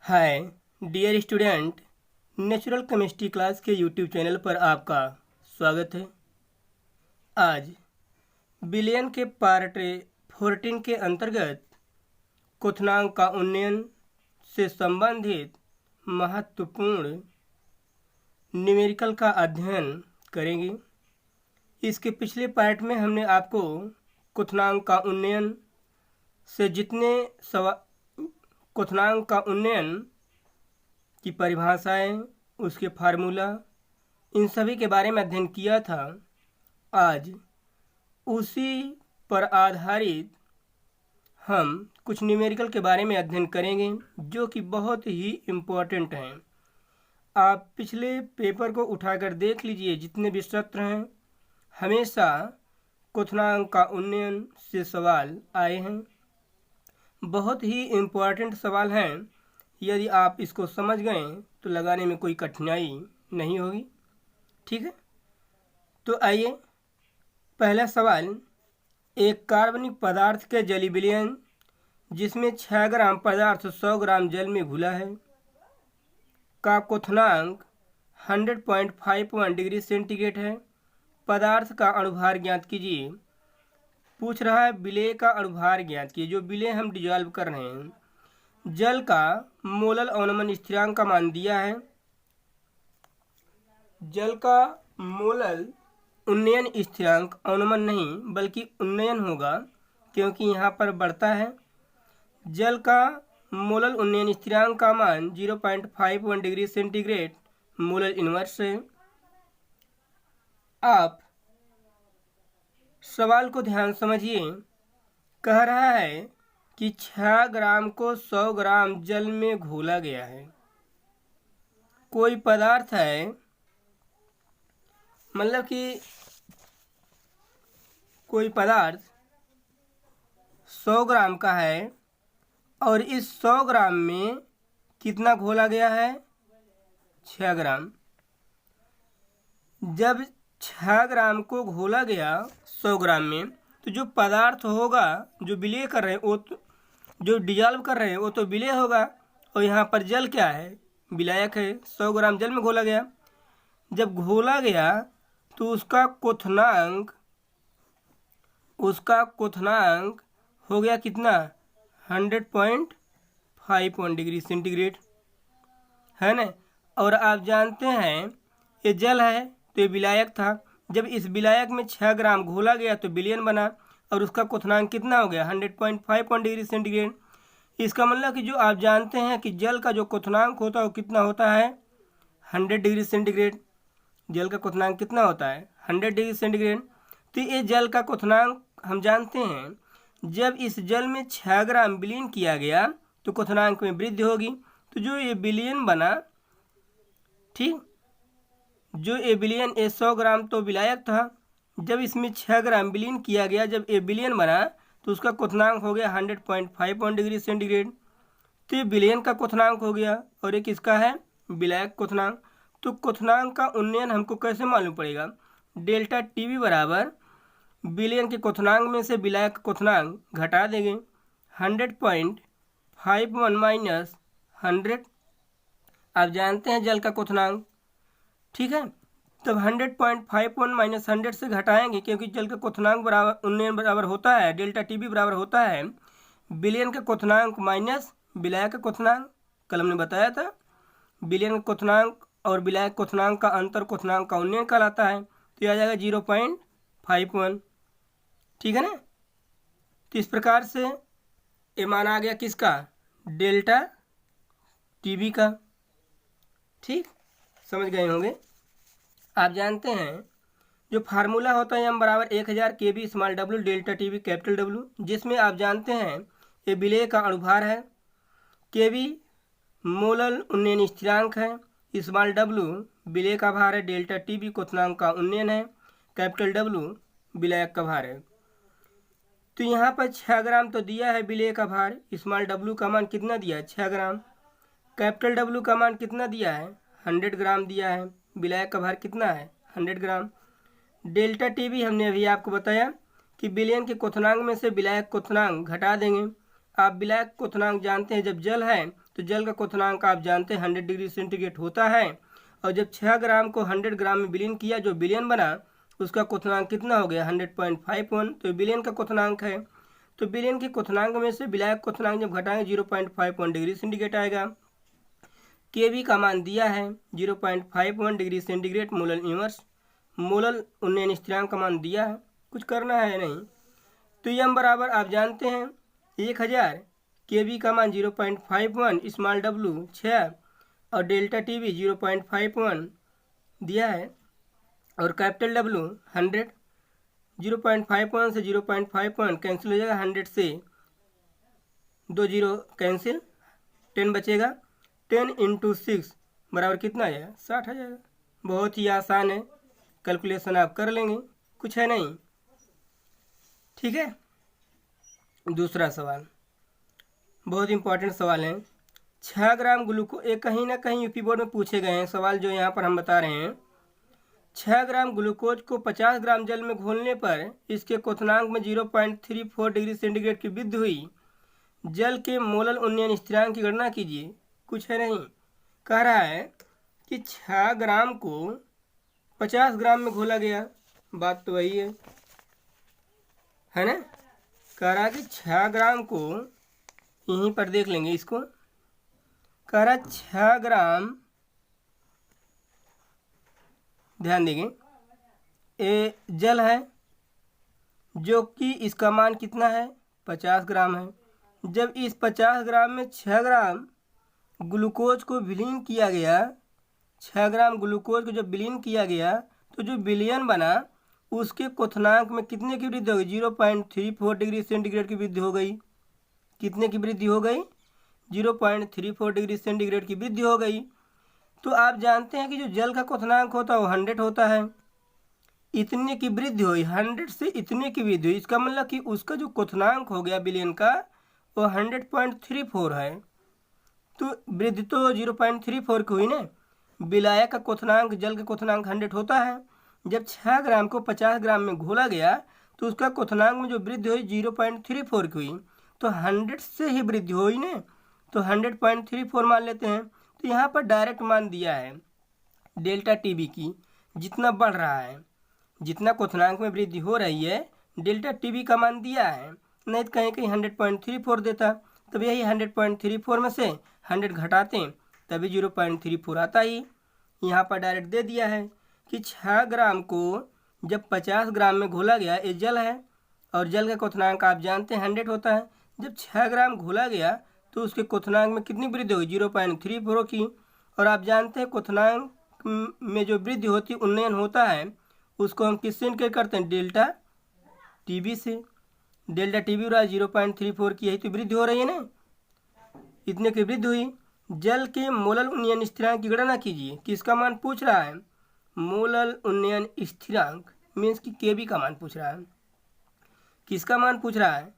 हाय dear student, natural chemistry class के YouTube channel पर आपका स्वागत है। आज बिलियन के पार्ट 14 के अंतर्गत क्वथनांक का उन्नयन से संबंधित महत्वपूर्ण न्यूमेरिकल का अध्ययन करेंगे। इसके पिछले पार्ट में हमने आपको क्वथनांक का उन्नयन से जितने क्वथनांक का उन्नयन की परिभाषाएं, उसके फार्मूला, इन सभी के बारे में अध्ययन किया था। आज उसी पर आधारित हम कुछ न्यूमेरिकल के बारे में अध्ययन करेंगे जो कि बहुत ही इम्पोर्टेंट हैं। आप पिछले पेपर को उठाकर देख लीजिए, जितने भी सत्र हैं हमेशा क्वथनांक का उन्नयन से सवाल आए हैं। बहुत ही इम्पोर्टेंट सवाल हैं। यदि आप इसको समझ गए तो लगाने में कोई कठिनाई नहीं होगी। ठीक है, तो आइए पहला सवाल। एक कार्बनिक पदार्थ के जलीय विलयन जिसमें 6 ग्राम पदार्थ 100 ग्राम जल में घुला है का क्वथनांक 100.51 डिग्री सेंटीग्रेड है। पदार्थ का अणुभार ज्ञात कीजिए। पूछ रहा है विलेय का अणुभार ज्ञात कीजिए। जो विलेय हम डिजॉल्व कर रहे हैं, जल का मोलल अवनमन स्थिरांक का मान दिया है। जल का मोलल उन्नयन स्थिरांक, अवनमन नहीं बल्कि उन्नयन होगा क्योंकि यहाँ पर बढ़ता है। जल का मोलल उन्नयन स्थिरांक का मान 0.51 डिग्री सेंटीग्रेड मोलल इनवर्स है। आप सवाल को ध्यान समझिए। कह रहा है कि 6 ग्राम को 100 ग्राम जल में घोला गया है। कोई पदार्थ है, मतलब कि कोई पदार्थ 100 ग्राम का है और इस 100 ग्राम में कितना घोला गया है? 6 ग्राम। जब 6 ग्राम को घोला गया 100 ग्राम में, तो जो पदार्थ होगा, जो विलय कर रहे हैं वो तो, जो डिजॉल्व कर रहे हैं वो तो विलय होगा। और यहाँ पर जल क्या है? विलायक है। 100 ग्राम जल में घोला गया। जब घोला गया तो उसका क्वथनांक हो गया कितना? 100.51 डिग्री सेंटीग्रेड, है ना। और आप जानते हैं ये जल है तो ये विलायक था। जब इस विलायक में 6 ग्राम घोला गया तो विलयन बना और उसका क्वथनांक कितना हो गया? 100.51 डिग्री सेंटीग्रेड। इसका मतलब कि जो आप जानते हैं कि जल का जो क्वथनांक होता है वो कितना होता है? 100 डिग्री सेंटीग्रेड। जल का क्वथनांक कितना होता है? 100 डिग्री सेंटीग्रेड। तो ये जल का क्वथनांक हम जानते हैं। जब इस जल में 6 ग्राम विलीन किया गया तो क्वथनांक में वृद्धि होगी। तो जो ये विलयन बना, ठीक, जो ए विलयन, ए 100 ग्राम तो विलायक था। जब इसमें 6 ग्राम विलीन किया गया, जब ए विलयन बना तो उसका क्वथनांक हो गया 100.51 डिग्री सेंटीग्रेड। तो ये विलयन का क्वथनांक हो गया और एक इसका है विलायक क्वथनांक। तो क्वथनांक का उन्नयन हमको कैसे मालूम पड़ेगा? डेल्टा टीवी बराबर विलयन के क्वथनांक में से विलायक क्वथनांक घटा देंगे। 100.51 माइनस 100, आप जानते हैं जल का क्वथनांक, ठीक है। तब 100.51 माइनस 100 से घटाएंगे क्योंकि जल का क्वथनांक बराबर उन्नयन बराबर होता है, डेल्टा टीबी बराबर होता है विलयन का क्वथनांक माइनस विलायक का क्वथनांक। कल हमने बताया था विलयन का क्वथनांक और विलायक क्वथनांक का अंतर क्वथनांक का उन्नयन कहलाता है। तो यह आ जाएगा 0.51, ठीक है ना। तो इस प्रकार से ये मान आ गया किसका? डेल्टा टीबी का। ठीक, समझ गए होंगे। आप जानते हैं जो फार्मूला होता है M बराबर 1000 KB small W delta TV capital W, जिसमें आप जानते हैं ये विलेय का अणुभार है, KB मोलल उन्नयन स्थिरांक है, स्मॉल डब्ल्यू विलेय का भार है, डेल्टा टीबी क्वथनांक का उन्नयन है, कैपिटल डब्ल्यू विलायक का भार है। तो यहाँ पर 6 ग्राम तो दिया है विलेय का भार, स्मॉल डब्ल्यू का मान कितना दिया है? 6 ग्राम। कैपिटल डब्ल्यू का मान कितना दिया है? 100 ग्राम दिया है। विलायक का भार कितना है? 100 ग्राम। डेल्टा टीवी हमने अभी आपको बताया कि विलयन के क्वथनांक में से विलायक क्वथनांक घटा देंगे। आप विलायक क्वथनांक जानते हैं, जब जल है तो जल का क्वथनांक आप जानते हैं 100 डिग्री सेंटीग्रेड होता है। और जब 6 ग्राम को 100 ग्राम में विलीन किया, जो बिलियन बना, उसका क्वथनांक कितना हो गया 100.51, तो बिलियन का क्वथनांक है। तो बिलियन के क्वथनांक में से विलायक क्वथनांक जब घटाएंगे 0.51 डिग्री सेंटीग्रेड आएगा। केवी का मान दिया है 0.51 degree centigrade molal inverse. Molal उन्नयन स्थिरांक का मान दिया है, कुछ करना है नहीं। तो यम बराबर आप जानते हैं 1000, केवी का मान 0.51, स्मॉल डब्लू 6 और डेल्टा टीवी 0.51 दिया है, और कैपिटल डब्लू 100। 0.51 से 0.51 कैंसिल हो जाएगा, 100 से 2 0 कैंसिल, 10 बचेगा। 10 इंटू 6 बराबर कितना आ जाएगा 60 आ जाएगा। बहुत ही आसान है, कैलकुलेशन आप कर लेंगे, कुछ है नहीं। ठीक है, दूसरा सवाल बहुत इंपॉर्टेंट सवाल है। 6 ग्राम ग्लूकोज, एक कहीं ना कहीं यूपी बोर्ड में पूछे गए हैं सवाल, जो यहाँ पर हम बता रहे हैं। 6 ग्राम ग्लूकोज को 50 ग्राम जल में घोलने पर इसके क्वथनांक में 0.34 डिग्री सेंटीग्रेड की वृद्धि हुई। जल के मोलल उन्नयन स्थिरांक की गणना कीजिए। कुछ है नहीं, कह रहा है कि 6 ग्राम को 50 ग्राम में घोला गया, बात तो वही है ना। कह रहा है कि 6 ग्राम को, यहीं पर देख लेंगे इसको, कह रहा 6 ग्राम, ध्यान देंगे, ये जल है जो कि इसका मान कितना है 50 ग्राम है। जब इस 50 ग्राम में 6 ग्राम ग्लूकोज को विलीन किया गया, 6 ग्राम ग्लूकोज को जब विलीन किया गया, तो जो विलयन बना उसके क्वथनांक में कितने की वृद्धि हो गई 0.34 डिग्री सेंटीग्रेड की वृद्धि हो गई। कितने की वृद्धि हो गई 0.34 डिग्री सेंटीग्रेड की वृद्धि हो गई। तो आप जानते हैं कि जो जल का क्वथनांक होता है वो 100 होता है। इतने की वृद्धि हुई, 100 से इतने की वृद्धि हुई, इसका मतलब कि उसका जो क्वथनांक हो गया विलयन का वो 100.34 है। तो वृद्धि तो 0.34 की हुई ना। विलायक का क्वथनांक, जल का क्वथनांक 100 होता है। जब 6 ग्राम को 50 ग्राम में घोला गया तो उसका क्वथनांक में जो वृद्धि हुई 0.34 की हुई, तो 100 से ही वृद्धि हुई ना, तो 100.34 मान लेते हैं। तो यहाँ पर डायरेक्ट मान दिया है डेल्टा टीबी की, जितना बढ़ रहा है, जितना क्वथनांक में वृद्धि हो रही है, डेल्टा टीबी का मान दिया है। नहीं तो कहीं कहीं 100.34 देता, तब यही 100.34 में से 100 घटाते तभी 0.34 आता ही। यहाँ पर डायरेक्ट दे दिया है कि 6 ग्राम को जब 50 ग्राम में घोला गया, ये जल है और जल का क्वथनांक आप जानते हैं 100 होता है। जब 6 ग्राम घोला गया तो उसके क्वथनांक में कितनी वृद्धि हुई 0.34 की। और आप जानते हैं क्वथनांक में जो वृद्धि होती उन्नयन होता है उसको हम किससे इंडिकेट करते हैं डेल्टा टीबी से। डेल्टा टीबी रहा 0.34 की, यही तो वृद्धि हो रही है ना, इतने की वृद्धि हुई। जल के मोलल उन्नयन स्थिरांक की गणना कीजिए। किसका मान पूछ रहा है मोलल उन्नयन स्थिरांक, मीन्स कि केबी का मान पूछ रहा है। किसका मान पूछ रहा है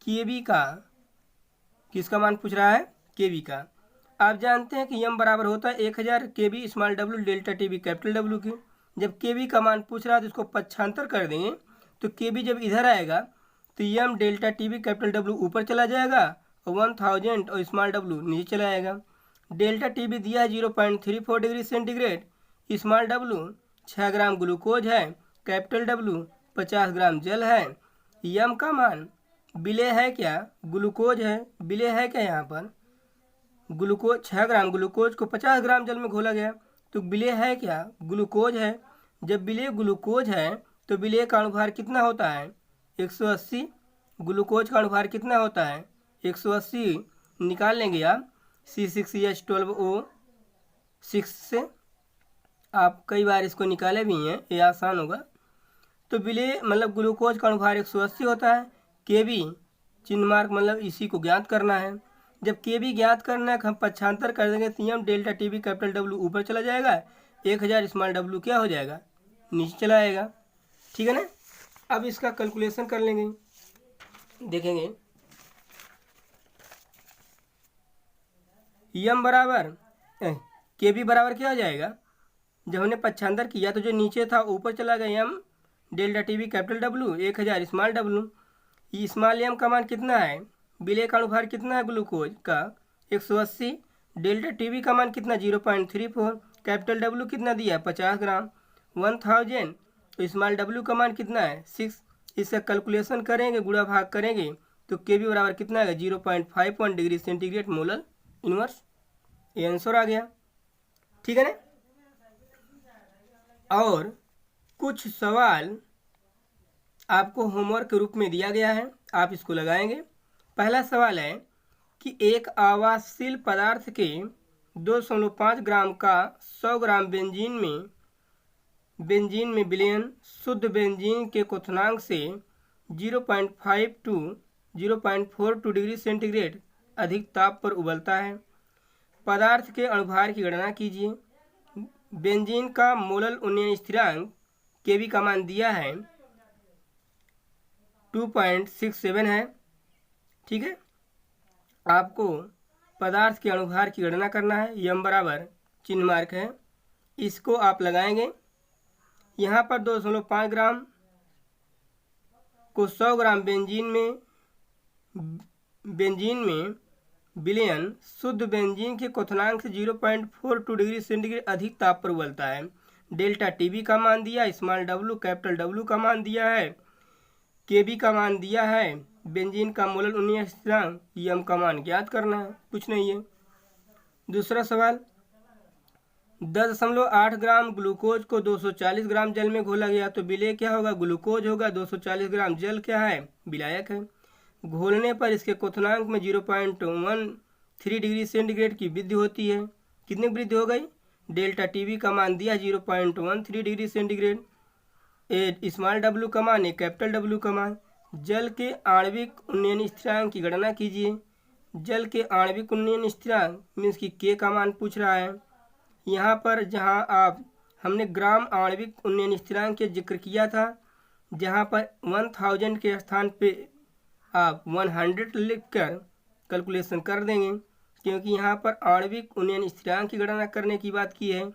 केबी का, किसका मान पूछ रहा है केबी का। आप जानते हैं कि यम बराबर होता है 1000 KB small W delta TB capital W की। जब केबी का मान पूछ रहा है तो इसको पक्षांतर कर देंगे, तो केबी जब इधर आएगा तो यम डेल्टा टीबी कैपिटल डब्ल्यू ऊपर चला जाएगा और 1000 और स्मॉल डब्ल्यू नीचे चला आएगा। डेल्टा टीबी दिया है 0.34 degree centigrade, small W 6 gram glucose है, कैपिटल डब्ल्यू 50 ग्राम जल है। यम का मान विलेय है क्या, ग्लूकोज है, विलेय है क्या, यहाँ पर ग्लूकोज 6 ग्राम ग्लूकोज को 50 ग्राम जल में घोला गया, तो विलेय है क्या ग्लूकोज है। जब विलेय ग्लूकोज है तो विलेय का अणुभार कितना होता है 180। ग्लूकोज का अणुभार कितना होता है 180, निकाल लेंगे आप C6H12O6 से। आप कई बार इसको निकाले भी हैं, ये आसान होगा। तो विलेय मतलब ग्लूकोज का अणुभार 180 होता है। केबी चिन्ह मार्क मतलब इसी को ज्ञात करना है। जब केबी ज्ञात करना है हम पक्षांतर कर देंगे तो यम डेल्टा टीबी कैपिटल डब्ल्यू ऊपर चला जाएगा, 1000 स्मॉल डब्ल्यू क्या हो जाएगा नीचे चला आएगा। ठीक है ना। अब इसका कैलकुलेशन कर लेंगे, देखेंगे यम बराबर केबी बराबर क्या हो जाएगा, जब हमने पक्षांतर किया तो जो नीचे था ऊपर चला गया M delta TB capital W 1000 small W. Small M का मान कितना है, विलेय का अणुभार कितना है ग्लूकोज का 180। डेल्टा टीवी का मान कितना 0.34। कैपिटल डब्ल्यू कितना दिया है 50 ग्राम। 1000 तो स्मॉल डब्ल्यू का मान कितना है 6। इसका कैलकुलेशन करेंगे, गुणा भाग करेंगे तो के बी बराबर कितना आएगा 0.51 डिग्री सेंटीग्रेड मोलर इनवर्स। ये आंसर आ गया। ठीक है ना। और कुछ सवाल आपको होमवर्क के रूप में दिया गया है, आप इसको लगाएंगे। पहला सवाल है कि एक आवासशील पदार्थ के 2.5 ग्राम का 100 ग्राम बेंजीन में विलयन शुद्ध बेंजीन के क्वथनांक से 0.5 टू 0.42 डिग्री सेंटीग्रेड अधिक ताप पर उबलता है। पदार्थ के अणुभार की गणना कीजिए। बेंजीन का मोलल उन्नयन स्थिरांक केबी का मान दिया है 2.67 है। ठीक है। आपको पदार्थ के अणुभार की गणना करना है। यम बराबर चिन्ह मार्क है, इसको आप लगाएंगे। यहाँ पर 2.5 ग्राम को 100 ग्राम बेंजीन में विलयन शुद्ध बेंजीन के क्वथनांक से 0.42 डिग्री सेंटीग्रेड अधिक ताप पर उबलता है। डेल्टा टीबी का मान दिया, स्मॉल डब्ल्यू कैपिटल डब्ल्यू का मान दिया है, केबी का मान दिया है, बेंजीन का मोलल उन्नयन स्थिरांक यम का मान ज्ञात करना है, कुछ नहीं है। दूसरा सवाल, 10.8 ग्राम ग्लूकोज को 240 ग्राम जल में घोला गया तो विलेय क्या होगा, ग्लूकोज होगा। 240 ग्राम जल क्या है, विलायक है। घोलने पर इसके क्वथनांक में 0.13 डिग्री सेंटीग्रेड की वृद्धि होती है। कितनी वृद्धि हो गई, डेल्टा टीवी का मान दिया 0.13 डिग्री सेंटीग्रेड, स्मॉल डब्ल्यू का मान है, कैपिटल डब्ल्यू का मान। जल के आणविक उन्नयन स्थिरांक की गणना कीजिए। जल के आणविक उन्नयन स्थिरांक मीन्स कि के का मान पूछ रहा है। यहाँ पर जहाँ आप हमने ग्राम आणविक उन्नयन स्थिरांक के जिक्र किया था, जहाँ पर 1000 के स्थान पे आप 100 लिखकर कैलकुलेशन कर देंगे, क्योंकि यहाँ पर आणविक उन्नयन स्थिरांक की गणना करने की बात की है।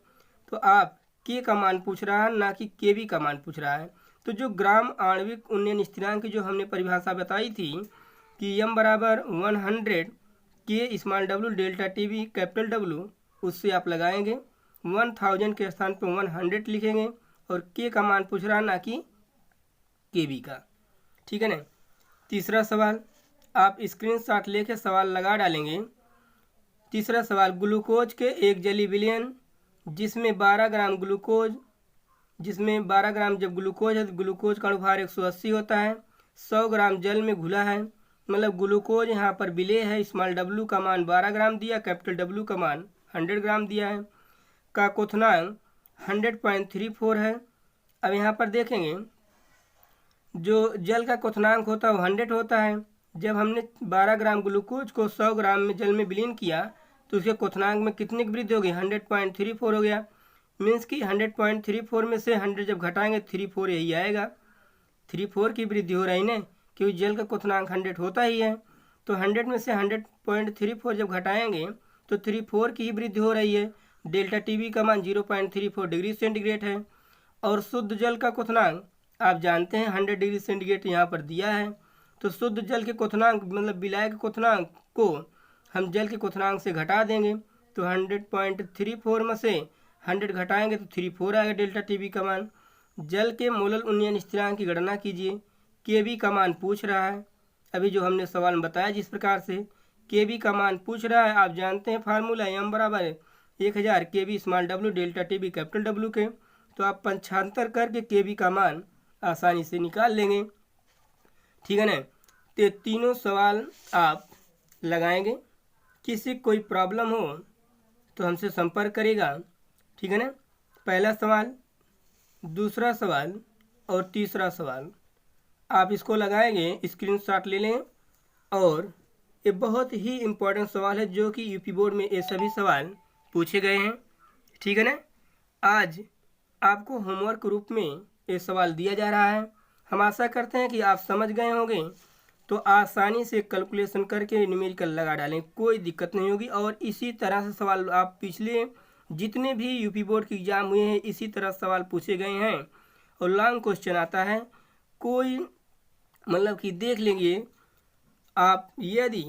तो आप के का मान पूछ रहा है, ना कि केबी का मान पूछ रहा है। तो जो ग्राम आणविक उन्नयन स्थिरांक की जो हमने परिभाषा बताई थी कि यम बराबर 100 के small W delta TV capital W, उससे आप लगाएंगे। 1000 के स्थान पर 100 लिखेंगे और के का मान पूछ रहा है, ना कि केबी का। ठीक है ना। तीसरा सवाल, आप स्क्रीनशॉट लेके सवाल लगा डालेंगे। तीसरा सवाल, ग्लूकोज के एक जलीय विलयन जिसमें 12 ग्राम जब ग्लूकोज है तो ग्लूकोज का अणुभार 180 होता है। 100 ग्राम जल में घुला है, मतलब ग्लूकोज यहाँ पर विलेय है। स्मॉल डब्ल्यू का मान 12 ग्राम दिया, कैपिटल डब्ल्यू का मान 100 ग्राम दिया है। का क्वथनांक 100.34 है। अब यहाँ पर देखेंगे जो जल का क्वथनांक होता है वो 100 होता है। जब हमने 12 ग्राम ग्लूकोज को 100 ग्राम में जल में विलीन किया तो उसके क्वथनांक में कितनी की वृद्धि हो गई, 100.34 हो गया। मीन्स कि 100.34 में से 100 जब घटाएंगे 34 यही आएगा। 34 की वृद्धि हो रही ना, क्योंकि जल का क्वथनांक 100 होता ही है। तो 100 में से 100.34 जब घटाएंगे तो 34 की ही वृद्धि हो रही है। डेल्टा टीवी का मान 0.34 डिग्री सेंटीग्रेड है। और शुद्ध जल का क्वथनांक आप जानते हैं 100 डिग्री सेंटीग्रेड यहाँ पर दिया है। तो शुद्ध जल के क्वथनांक मतलब विलायक के क्वथनांक को हम जल के क्वथनांक से घटा देंगे तो 100.34 में से 100 घटाएंगे तो 34 आएगा डेल्टा टीवी का मान। जल के मोलल उन्नयन स्थिरांक की गणना कीजिए। केबी का मान पूछ रहा है, अभी जो हमने सवाल में बताया जिस प्रकार से केबी का मान पूछ रहा है। आप जानते हैं फार्मूला एम बराबर 1000 KB small W delta TV capital W के। तो आप 75 करके केबी का मान आसानी से निकाल लेंगे। ठीक है ना। तो तीनों सवाल आप लगाएंगे। किसी कोई प्रॉब्लम हो तो हमसे संपर्क करेगा। ठीक है ना। पहला सवाल, दूसरा सवाल और तीसरा सवाल आप इसको लगाएंगे, स्क्रीनशॉट ले लें। और ये बहुत ही इम्पोर्टेंट सवाल है जो कि यूपी बोर्ड में ये सभी सवाल पूछे गए हैं। ठीक है ना। आज आपको होमवर्क रूप में ये सवाल दिया जा रहा है। हम आशा करते हैं कि आप समझ गए होंगे, तो आसानी से कैलकुलेशन करके न्यूमेरिकल लगा डालें, कोई दिक्कत नहीं होगी। और इसी तरह से सवाल आप पिछले जितने भी यूपी बोर्ड के एग्जाम हुए हैं इसी तरह सवाल पूछे गए हैं और लॉन्ग क्वेश्चन आता है। कोई मतलब कि देख लेंगे आप, यदि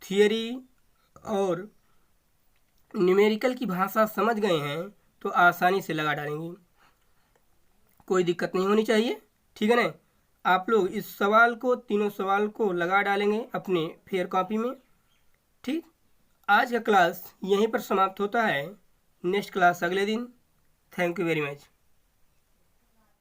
थियरी और न्यूमेरिकल की भाषा समझ गए हैं तो आसानी से लगा डालेंगे, कोई दिक्कत नहीं होनी चाहिए। ठीक है ना, आप लोग इस सवाल को, तीनों सवाल को लगा डालेंगे अपने फेयर कॉपी में। ठीक, आज का क्लास यहीं पर समाप्त होता है, नेक्स्ट क्लास अगले दिन। Thank you very much.